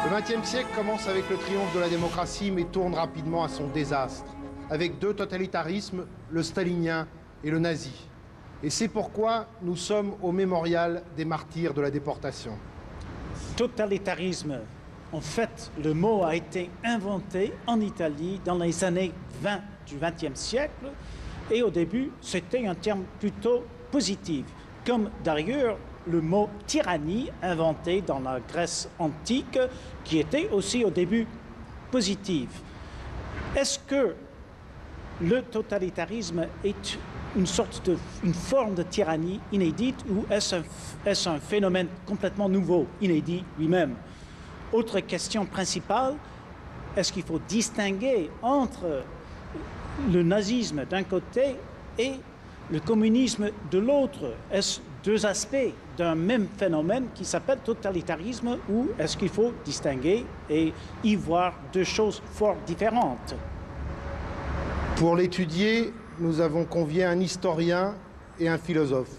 Le XXe siècle commence avec le triomphe de la démocratie, mais tourne rapidement à son désastre, avec deux totalitarismes, le stalinien et le nazi. Et c'est pourquoi nous sommes au mémorial des martyrs de la déportation. Totalitarisme, en fait, le mot a été inventé en Italie dans les années 20 du XXe siècle, et au début, c'était un terme plutôt positif, comme d'ailleurs le mot tyrannie inventé dans la Grèce antique, qui était aussi au début positif. Est-ce que le totalitarisme est une forme de tyrannie inédite ou est-ce un phénomène complètement nouveau, inédit lui-même? Autre question principale, est-ce qu'il faut distinguer entre le nazisme d'un côté et le communisme de l'autre? Est-ce deux aspects d'un même phénomène qui s'appelle totalitarisme ou est-ce qu'il faut distinguer et y voir deux choses fort différentes? Pour l'étudier, nous avons convié un historien et un philosophe,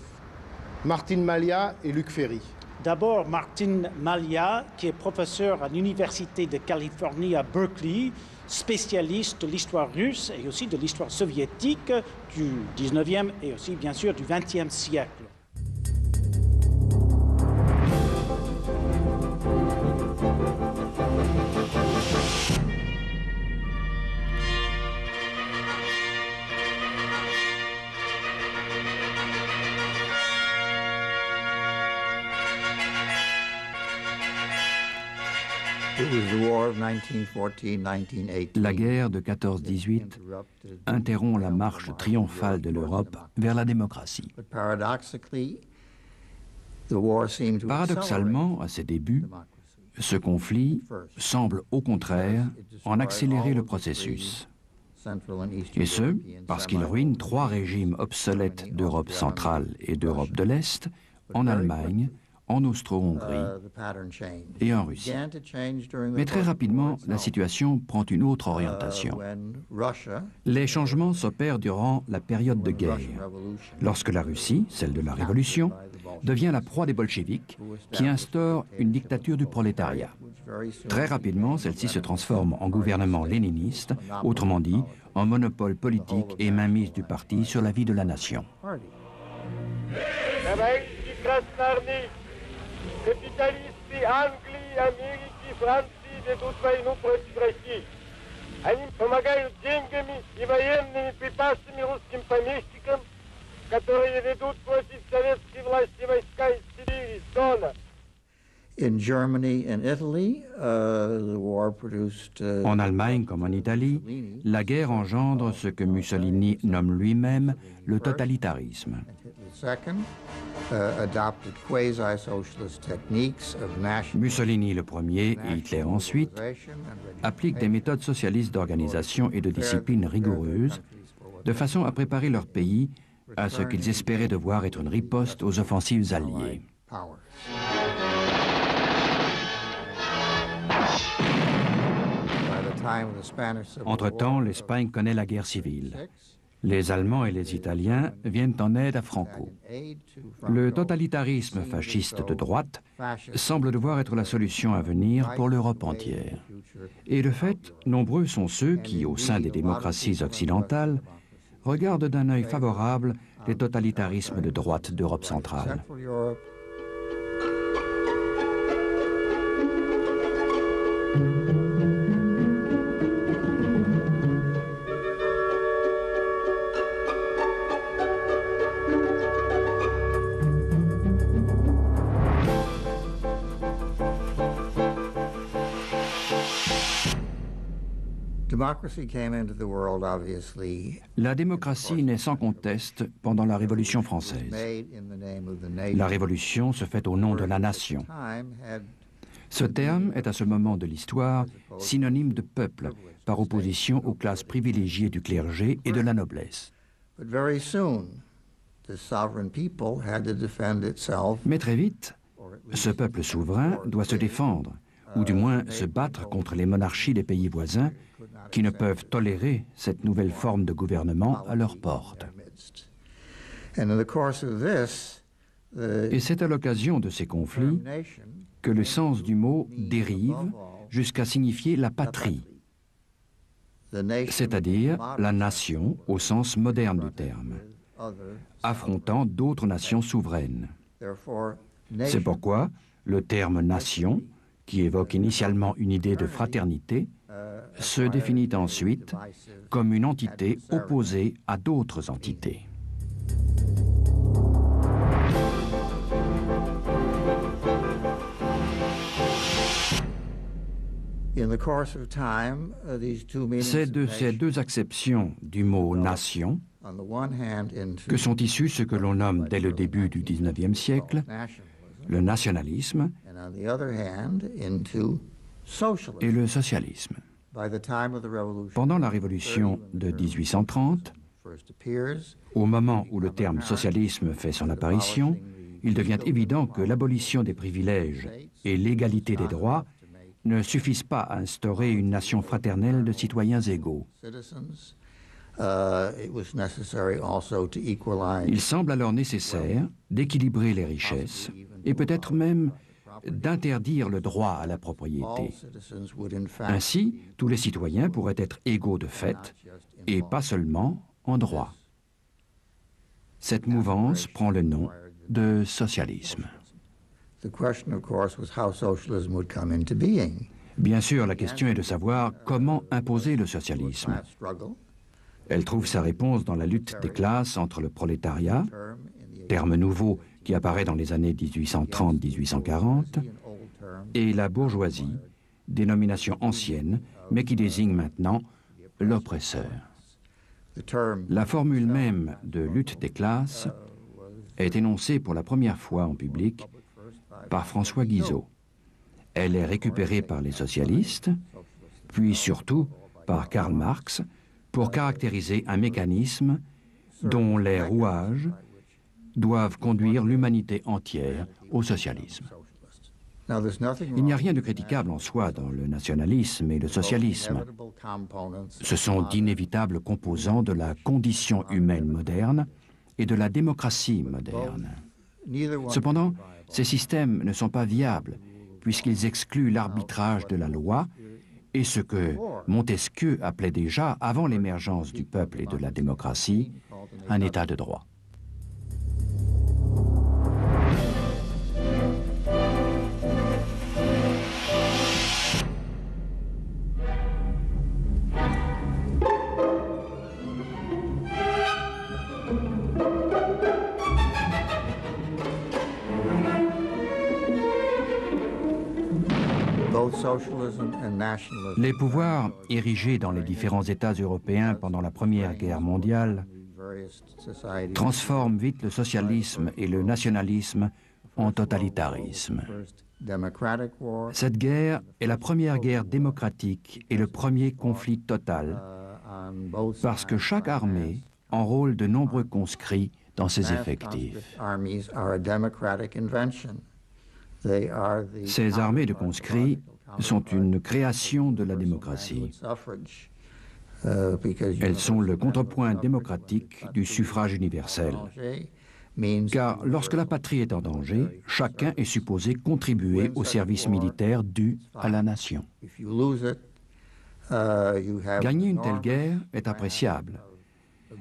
Martin Malia et Luc Ferry. D'abord, Martin Malia, qui est professeur à l'Université de Californie à Berkeley, spécialiste de l'histoire russe et aussi de l'histoire soviétique du 19e et aussi, bien sûr, du 20e siècle. La guerre de 14-18 interrompt la marche triomphale de l'Europe vers la démocratie. Paradoxalement, à ses débuts, ce conflit semble au contraire en accélérer le processus. Et ce, parce qu'il ruine trois régimes obsolètes d'Europe centrale et d'Europe de l'Est, en Allemagne, en Austro-Hongrie et en Russie. Mais très rapidement, la situation prend une autre orientation. Les changements s'opèrent durant la période de guerre, lorsque la Russie, celle de la Révolution, devient la proie des bolcheviks, qui instaurent une dictature du prolétariat. Très rapidement, celle-ci se transforme en gouvernement léniniste, autrement dit, en monopole politique et mainmise du parti sur la vie de la nation. Капиталисты Англии, Америки, Франции ведут войну против России. Они помогают деньгами и военными припасами русским помещикам, которые ведут против советской власти войска из Сибири, из Дона. En Allemagne comme en Italie, la guerre engendre ce que Mussolini nomme lui-même le totalitarisme. Mussolini le premier et Hitler ensuite appliquent des méthodes socialistes d'organisation et de discipline rigoureuses de façon à préparer leur pays à ce qu'ils espéraient devoir être une riposte aux offensives alliées. Entre-temps, l'Espagne connaît la guerre civile. Les Allemands et les Italiens viennent en aide à Franco. Le totalitarisme fasciste de droite semble devoir être la solution à venir pour l'Europe entière. Et de fait, nombreux sont ceux qui, au sein des démocraties occidentales, regardent d'un œil favorable les totalitarismes de droite d'Europe centrale. La démocratie naît sans conteste pendant la Révolution française. La Révolution se fait au nom de la nation. Ce terme est à ce moment de l'histoire synonyme de peuple, par opposition aux classes privilégiées du clergé et de la noblesse. Mais très vite, ce peuple souverain doit se défendre, ou du moins se battre contre les monarchies des pays voisins qui ne peuvent tolérer cette nouvelle forme de gouvernement à leur porte. Et c'est à l'occasion de ces conflits que le sens du mot « dérive » jusqu'à signifier la patrie, c'est-à-dire la nation au sens moderne du terme, affrontant d'autres nations souveraines. C'est pourquoi le terme nation, qui évoque initialement une idée de fraternité, se définit ensuite comme une entité opposée à d'autres entités. C'est de ces deux acceptions du mot « nation » que sont issus ce que l'on nomme dès le début du XIXe siècle le nationalisme et le socialisme. Pendant la Révolution de 1830, au moment où le terme socialisme fait son apparition, il devient évident que l'abolition des privilèges et l'égalité des droits ne suffisent pas à instaurer une nation fraternelle de citoyens égaux. Il semble alors nécessaire d'équilibrer les richesses et peut-être même d'interdire le droit à la propriété. Ainsi, tous les citoyens pourraient être égaux de fait et pas seulement en droit. Cette mouvance prend le nom de socialisme. Bien sûr, la question est de savoir comment imposer le socialisme. Elle trouve sa réponse dans la lutte des classes entre le prolétariat, terme nouveau qui apparaît dans les années 1830-1840, et la bourgeoisie, dénomination ancienne, mais qui désigne maintenant l'oppresseur. La formule même de lutte des classes est énoncée pour la première fois en public par François Guizot. Elle est récupérée par les socialistes, puis surtout par Karl Marx, pour caractériser un mécanisme dont les rouages doivent conduire l'humanité entière au socialisme. Il n'y a rien de critiquable en soi dans le nationalisme et le socialisme. Ce sont d'inévitables composants de la condition humaine moderne et de la démocratie moderne. Cependant, ces systèmes ne sont pas viables, puisqu'ils excluent l'arbitrage de la loi et ce que Montesquieu appelait déjà, avant l'émergence du peuple et de la démocratie, un état de droit. Les pouvoirs érigés dans les différents États européens pendant la Première Guerre mondiale transforment vite le socialisme et le nationalisme en totalitarisme. Cette guerre est la première guerre démocratique et le premier conflit total, parce que chaque armée enrôle de nombreux conscrits dans ses effectifs. Ces armées de conscrits sont une création de la démocratie. Elles sont le contrepoint démocratique du suffrage universel. Car lorsque la patrie est en danger, chacun est supposé contribuer au service militaire dû à la nation. Gagner une telle guerre est appréciable,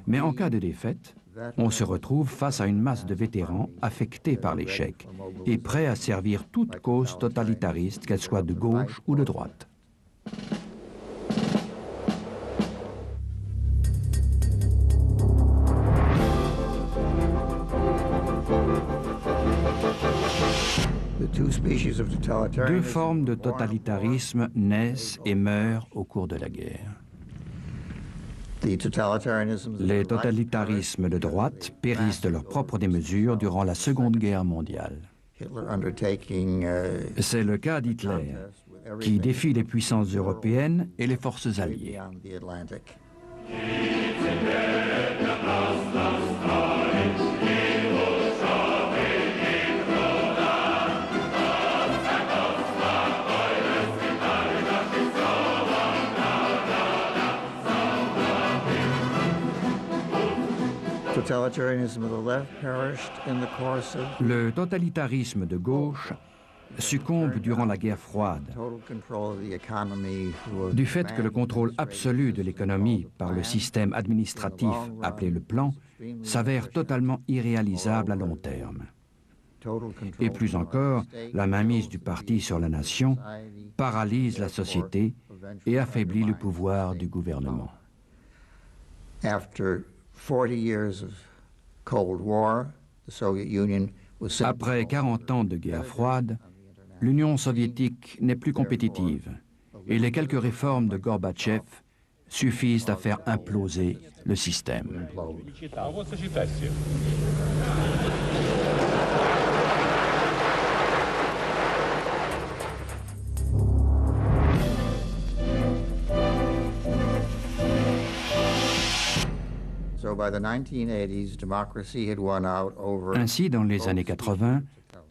mais en cas de défaite, on se retrouve face à une masse de vétérans affectés par l'échec et prêts à servir toute cause totalitariste, qu'elle soit de gauche ou de droite. Deux formes de totalitarisme naissent et meurent au cours de la guerre. Les totalitarismes de droite périssent de leur propre démesure durant la Seconde Guerre mondiale. C'est le cas d'Hitler, qui défie les puissances européennes et les forces alliées. Le totalitarisme de gauche succombe durant la guerre froide, du fait que le contrôle absolu de l'économie par le système administratif appelé le plan s'avère totalement irréalisable à long terme. Et plus encore, la mainmise du parti sur la nation paralyse la société et affaiblit le pouvoir du gouvernement. Après 40 ans de guerre froide, l'Union soviétique n'est plus compétitive et les quelques réformes de Gorbatchev suffisent à faire imploser le système. Ainsi, dans les années 80,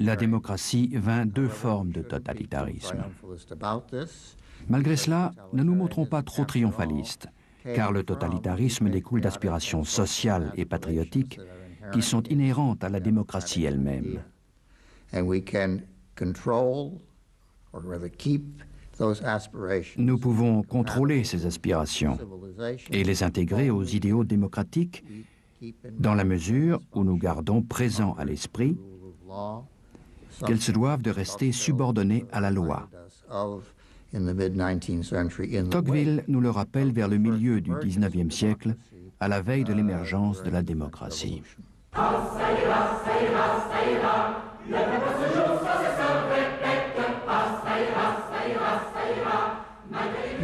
la démocratie vint deux formes de totalitarisme. Malgré cela, ne nous montrons pas trop triomphalistes, car le totalitarisme découle d'aspirations sociales et patriotiques qui sont inhérentes à la démocratie elle-même. Nous pouvons contrôler ces aspirations et les intégrer aux idéaux démocratiques dans la mesure où nous gardons présent à l'esprit qu'elles se doivent de rester subordonnées à la loi. Tocqueville nous le rappelle vers le milieu du XIXe siècle, à la veille de l'émergence de la démocratie.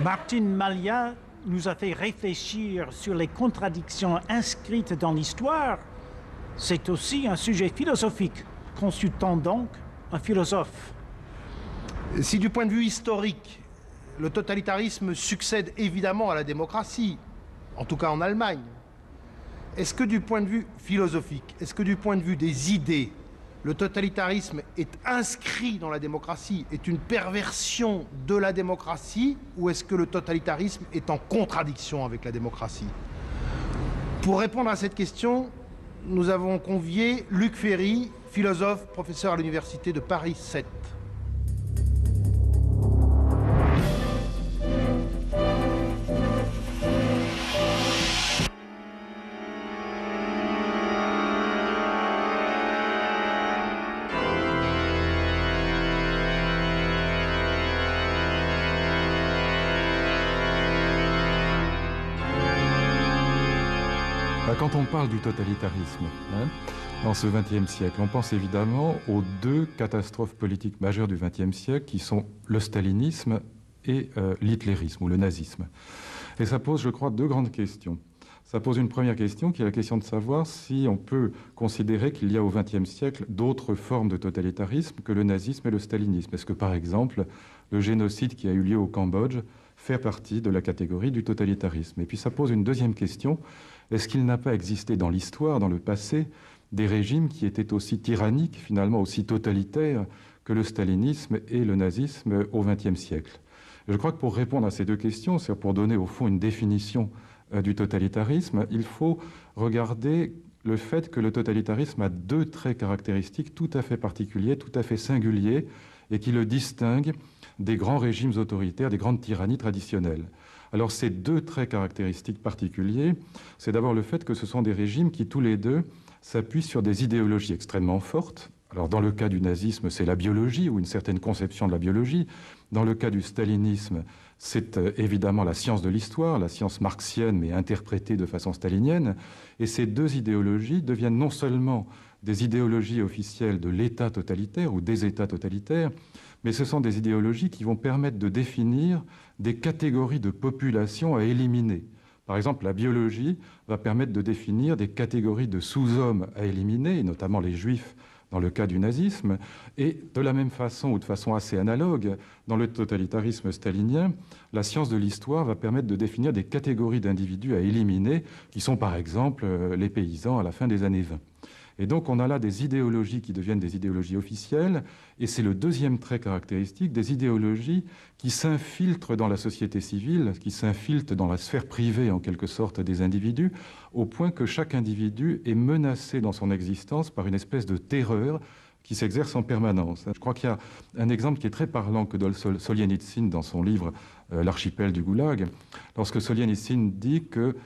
Martin Malia nous a fait réfléchir sur les contradictions inscrites dans l'histoire. C'est aussi un sujet philosophique. Consultons donc un philosophe. Si du point de vue historique, le totalitarisme succède évidemment à la démocratie, en tout cas en Allemagne, est-ce que du point de vue philosophique, est-ce que du point de vue des idées, le totalitarisme est inscrit dans la démocratie, est une perversion de la démocratie, ou est-ce que le totalitarisme est en contradiction avec la démocratie? Pour répondre à cette question, nous avons convié Luc Ferry, philosophe, professeur à l'université de Paris 7. Quand on parle du totalitarisme dans ce XXe siècle, on pense évidemment aux deux catastrophes politiques majeures du XXe siècle qui sont le stalinisme et l'hitlérisme ou le nazisme. Et ça pose, je crois, deux grandes questions. Ça pose une première question qui est la question de savoir si on peut considérer qu'il y a au XXe siècle d'autres formes de totalitarisme que le nazisme et le stalinisme. Est-ce que, par exemple, le génocide qui a eu lieu au Cambodge fait partie de la catégorie du totalitarisme? Et puis ça pose une deuxième question. Est-ce qu'il n'a pas existé dans l'histoire, dans le passé, des régimes qui étaient aussi tyranniques, finalement aussi totalitaires que le stalinisme et le nazisme au XXe siècle? Je crois que pour répondre à ces deux questions, c'est pour donner au fond une définition du totalitarisme, il faut regarder le fait que le totalitarisme a deux traits caractéristiques tout à fait particuliers, tout à fait singuliers, et qui le distinguent des grands régimes autoritaires, des grandes tyrannies traditionnelles. Alors ces deux traits caractéristiques particuliers, c'est d'abord le fait que ce sont des régimes qui tous les deux s'appuient sur des idéologies extrêmement fortes. Alors dans le cas du nazisme, c'est la biologie ou une certaine conception de la biologie. Dans le cas du stalinisme, c'est évidemment la science de l'histoire, la science marxienne mais interprétée de façon stalinienne. Et ces deux idéologies deviennent non seulement des idéologies officielles de l'État totalitaire ou des États totalitaires, mais ce sont des idéologies qui vont permettre de définir des catégories de population à éliminer. Par exemple, la biologie va permettre de définir des catégories de sous-hommes à éliminer, notamment les juifs dans le cas du nazisme, et de la même façon, ou de façon assez analogue, dans le totalitarisme stalinien, la science de l'histoire va permettre de définir des catégories d'individus à éliminer, qui sont par exemple les paysans à la fin des années 20. Et donc on a là des idéologies qui deviennent des idéologies officielles, et c'est le deuxième trait caractéristique, des idéologies qui s'infiltrent dans la société civile, qui s'infiltrent dans la sphère privée en quelque sorte des individus, au point que chaque individu est menacé dans son existence par une espèce de terreur qui s'exerce en permanence. Je crois qu'il y a un exemple qui est très parlant que donne Solzhenitsyn dans son livre L'archipel du Goulag, lorsque Solzhenitsyn dit que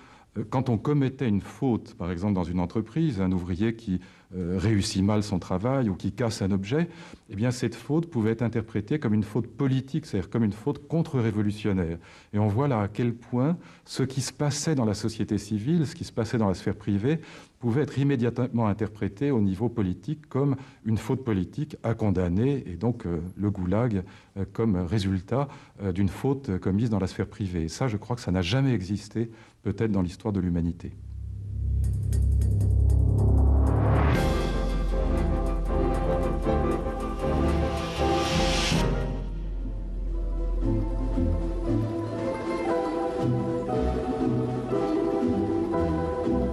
quand on commettait une faute, par exemple dans une entreprise, un ouvrier qui réussit mal son travail ou qui casse un objet, eh bien cette faute pouvait être interprétée comme une faute politique, c'est-à-dire comme une faute contre-révolutionnaire. Et on voit là à quel point ce qui se passait dans la société civile, ce qui se passait dans la sphère privée, pouvait être immédiatement interprété au niveau politique comme une faute politique à condamner, et donc le goulag comme résultat d'une faute commise dans la sphère privée. Et ça, je crois que ça n'a jamais existé, peut-être dans l'histoire de l'humanité.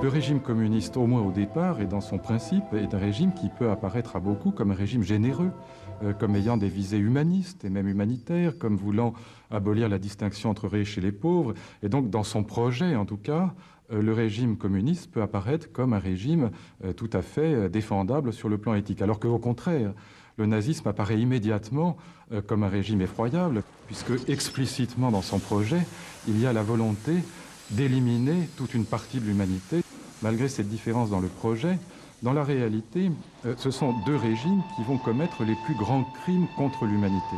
Le régime communiste, au moins au départ et dans son principe, est un régime qui peut apparaître à beaucoup comme un régime généreux, comme ayant des visées humanistes et même humanitaires, comme voulant abolir la distinction entre riches et les pauvres. Et donc, dans son projet, en tout cas, le régime communiste peut apparaître comme un régime tout à fait défendable sur le plan éthique. Alors qu'au contraire, le nazisme apparaît immédiatement comme un régime effroyable, puisque explicitement dans son projet, il y a la volonté d'éliminer toute une partie de l'humanité. Malgré cette différence dans le projet, dans la réalité, ce sont deux régimes qui vont commettre les plus grands crimes contre l'humanité.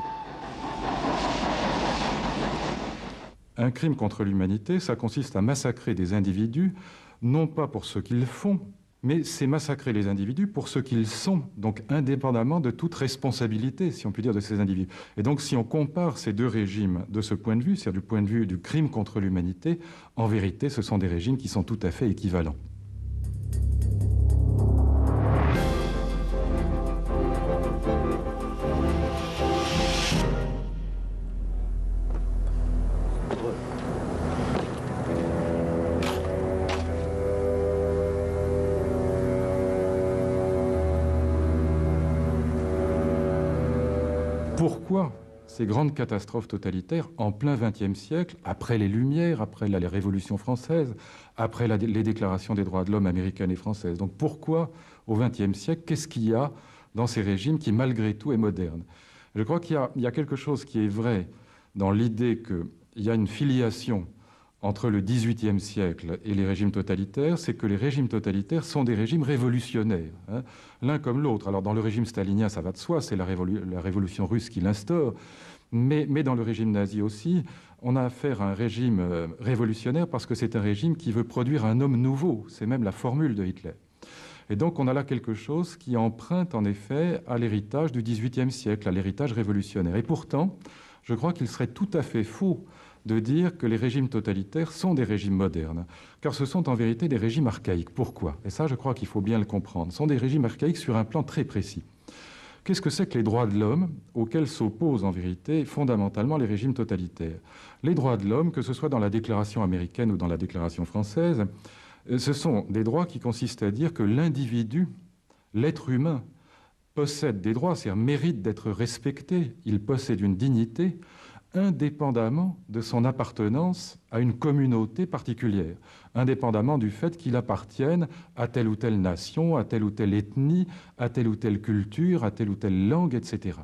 Un crime contre l'humanité, ça consiste à massacrer des individus, non pas pour ce qu'ils font, mais c'est massacrer les individus pour ce qu'ils sont, donc indépendamment de toute responsabilité, si on peut dire, de ces individus. Et donc, si on compare ces deux régimes de ce point de vue, c'est-à-dire du point de vue du crime contre l'humanité, en vérité, ce sont des régimes qui sont tout à fait équivalents. Pourquoi ces grandes catastrophes totalitaires en plein XXe siècle, après les Lumières, après la Révolution française, après les déclarations des droits de l'homme américaines et françaises? Donc pourquoi, au XXe siècle, qu'est-ce qu'il y a dans ces régimes qui, malgré tout, est moderne? Je crois qu'il y a quelque chose qui est vrai dans l'idée qu'il y a une filiation entre le XVIIIe siècle et les régimes totalitaires, c'est que les régimes totalitaires sont des régimes révolutionnaires, hein, l'un comme l'autre. Alors dans le régime stalinien, ça va de soi, c'est la révolution russe qui l'instaure, mais dans le régime nazi aussi, on a affaire à un régime révolutionnaire parce que c'est un régime qui veut produire un homme nouveau, c'est même la formule de Hitler. Et donc on a là quelque chose qui emprunte en effet à l'héritage du XVIIIe siècle, à l'héritage révolutionnaire. Et pourtant, je crois qu'il serait tout à fait faux de dire que les régimes totalitaires sont des régimes modernes, car ce sont en vérité des régimes archaïques. Pourquoi? Et ça, je crois qu'il faut bien le comprendre. Ce sont des régimes archaïques sur un plan très précis. Qu'est-ce que c'est que les droits de l'homme auxquels s'opposent en vérité fondamentalement les régimes totalitaires? Les droits de l'homme, que ce soit dans la déclaration américaine ou dans la déclaration française, ce sont des droits qui consistent à dire que l'individu, l'être humain, possède des droits, c'est-à-dire mérite d'être respecté, il possède une dignité, indépendamment de son appartenance à une communauté particulière, indépendamment du fait qu'il appartienne à telle ou telle nation, à telle ou telle ethnie, à telle ou telle culture, à telle ou telle langue, etc.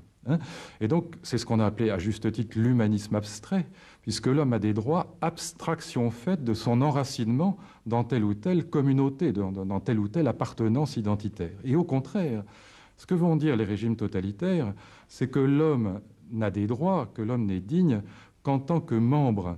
Et donc, c'est ce qu'on a appelé à juste titre l'humanisme abstrait, puisque l'homme a des droits, abstraction faite de son enracinement dans telle ou telle communauté, dans telle ou telle appartenance identitaire. Et au contraire, ce que vont dire les régimes totalitaires, c'est que l'homme n'a des droits, que l'homme n'est digne qu'en tant que membre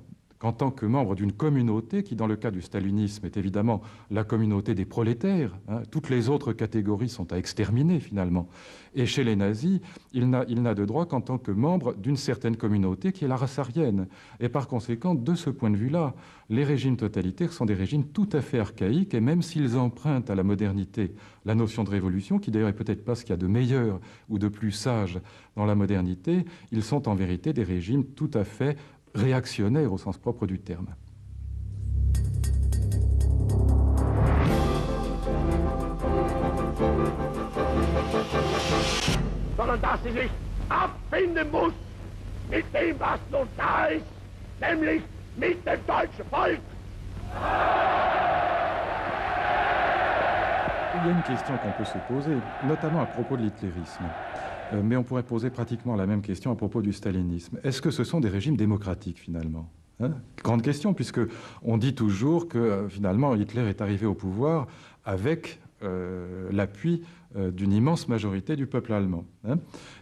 d'une communauté qui, dans le cas du stalinisme, est évidemment la communauté des prolétaires. Toutes les autres catégories sont à exterminer, finalement. Et chez les nazis, il n'a de droit qu'en tant que membre d'une certaine communauté qui est la race aryenne. Et par conséquent, de ce point de vue-là, les régimes totalitaires sont des régimes tout à fait archaïques, et même s'ils empruntent à la modernité la notion de révolution, qui d'ailleurs est peut-être pas ce qu'il y a de meilleur ou de plus sage dans la modernité, ils sont en vérité des régimes tout à fait réactionnaire au sens propre du terme. Sondern dass sie sich abfinden muss mit dem, was nun da ist, nämlich mit dem deutschen Volk. y a une question qu'on peut se poser, notamment à propos de l'hitlérisme. Mais on pourrait poser pratiquement la même question à propos du stalinisme. Est-ce que ce sont des régimes démocratiques, finalement? Grande question, puisque on dit toujours que, finalement, Hitler est arrivé au pouvoir avec l'appui d'une immense majorité du peuple allemand,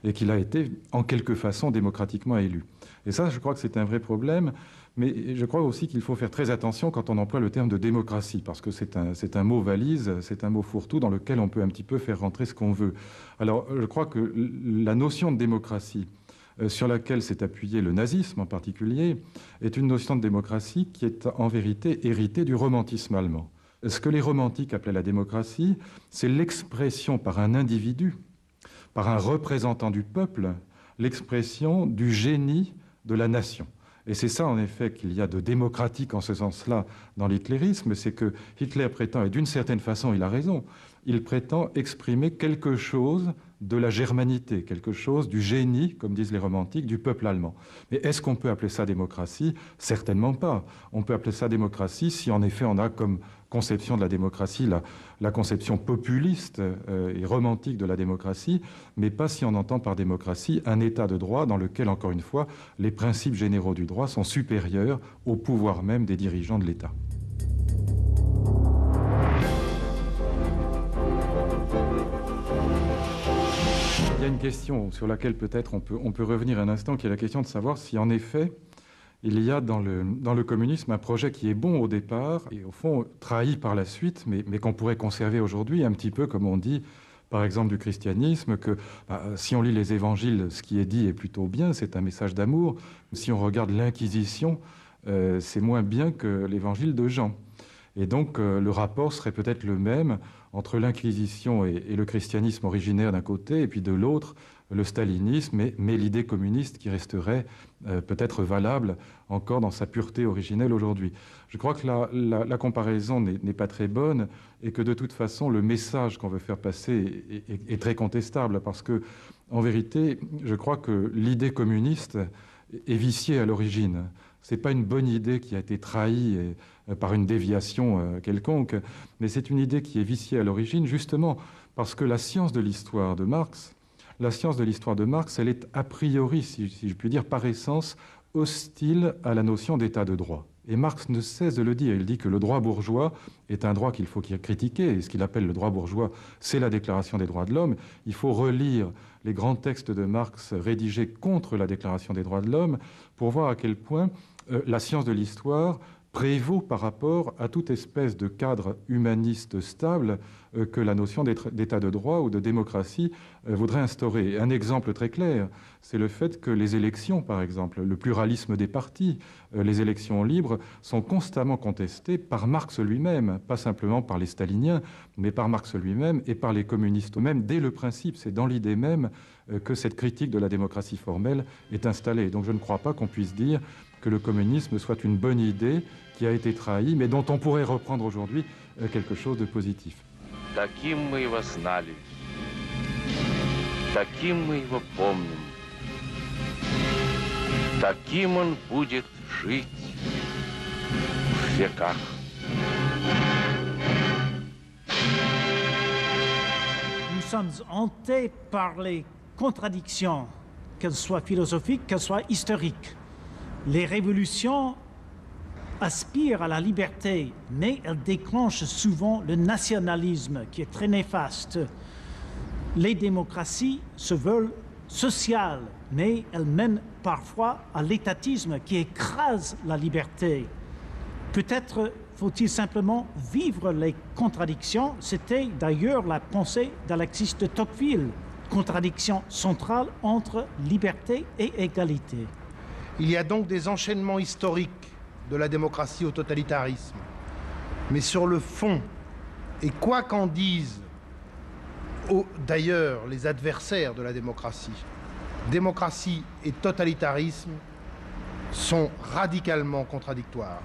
et qu'il a été, en quelque façon, démocratiquement élu. Et ça, je crois que c'est un vrai problème. Mais je crois aussi qu'il faut faire très attention quand on emploie le terme de démocratie, parce que c'est un mot valise, c'est un mot fourre-tout dans lequel on peut un petit peu faire rentrer ce qu'on veut. Alors, je crois que la notion de démocratie, sur laquelle s'est appuyé le nazisme en particulier, est une notion de démocratie qui est en vérité héritée du romantisme allemand. Ce que les romantiques appelaient la démocratie, c'est l'expression par un individu, par un représentant du peuple, l'expression du génie de la nation. Et c'est ça, en effet, qu'il y a de démocratique en ce sens-là dans l'hitlérisme, c'est que Hitler prétend, et d'une certaine façon, il a raison, il prétend exprimer quelque chose de la germanité, quelque chose du génie, comme disent les romantiques, du peuple allemand. Mais est-ce qu'on peut appeler ça démocratie? Certainement pas. On peut appeler ça démocratie si, en effet, on a comme conception de la démocratie la conception populiste et romantique de la démocratie, mais pas si on entend par démocratie un état de droit dans lequel, encore une fois, les principes généraux du droit sont supérieurs au pouvoir même des dirigeants de l'État. Il y a une question sur laquelle peut-être on peut revenir un instant, qui est la question de savoir si, en effet, il y a dans le communisme un projet qui est bon au départ et, au fond, trahi par la suite, mais qu'on pourrait conserver aujourd'hui, un petit peu comme on dit, par exemple, du christianisme, que si on lit les évangiles, ce qui est dit est plutôt bien, c'est un message d'amour. Si on regarde l'Inquisition, c'est moins bien que l'évangile de Jean. Et donc, le rapport serait peut-être le même entre l'Inquisition et le christianisme originaire d'un côté, et puis de l'autre, le stalinisme, mais l'idée communiste qui resterait peut-être valable encore dans sa pureté originelle aujourd'hui. Je crois que la comparaison n'est pas très bonne et que de toute façon, le message qu'on veut faire passer est très contestable parce que, en vérité, je crois que l'idée communiste est viciée à l'origine. Ce n'est pas une bonne idée qui a été trahie par une déviation quelconque, mais c'est une idée qui est viciée à l'origine justement parce que la science de l'histoire de Marx, elle est a priori, si je puis dire, par essence, hostile à la notion d'état de droit. Et Marx ne cesse de le dire. Il dit que le droit bourgeois est un droit qu'il faut critiquer. Et ce qu'il appelle le droit bourgeois, c'est la Déclaration des droits de l'homme. Il faut relire les grands textes de Marx rédigés contre la Déclaration des droits de l'homme pour voir à quel point la science de l'histoire prévaut par rapport à toute espèce de cadre humaniste stable que la notion d'état de droit ou de démocratie voudrait instaurer. Un exemple très clair, c'est le fait que les élections, par exemple, le pluralisme des partis, les élections libres, sont constamment contestées par Marx lui-même, pas simplement par les staliniens, mais par Marx lui-même et par les communistes eux-mêmes. Dès le principe, c'est dans l'idée même que cette critique de la démocratie formelle est installée. Donc je ne crois pas qu'on puisse dire que le communisme soit une bonne idée qui a été trahie, mais dont on pourrait reprendre aujourd'hui quelque chose de positif. Таким мы его знали, таким мы его помним, таким он будет жить в веках. Nous sommes hantés par les contradictions, qu'elles soient philosophiques, qu'elles soient historiques. Les révolutions aspirent à la liberté, mais elles déclenchent souvent le nationalisme qui est très néfaste. Les démocraties se veulent sociales, mais elles mènent parfois à l'étatisme qui écrase la liberté. Peut-être faut-il simplement vivre les contradictions. C'était d'ailleurs la pensée d'Alexis de Tocqueville, contradiction centrale entre liberté et égalité. Il y a donc des enchaînements historiques de la démocratie au totalitarisme. Mais sur le fond, et quoi qu'en disent d'ailleurs les adversaires de la démocratie et totalitarisme sont radicalement contradictoires.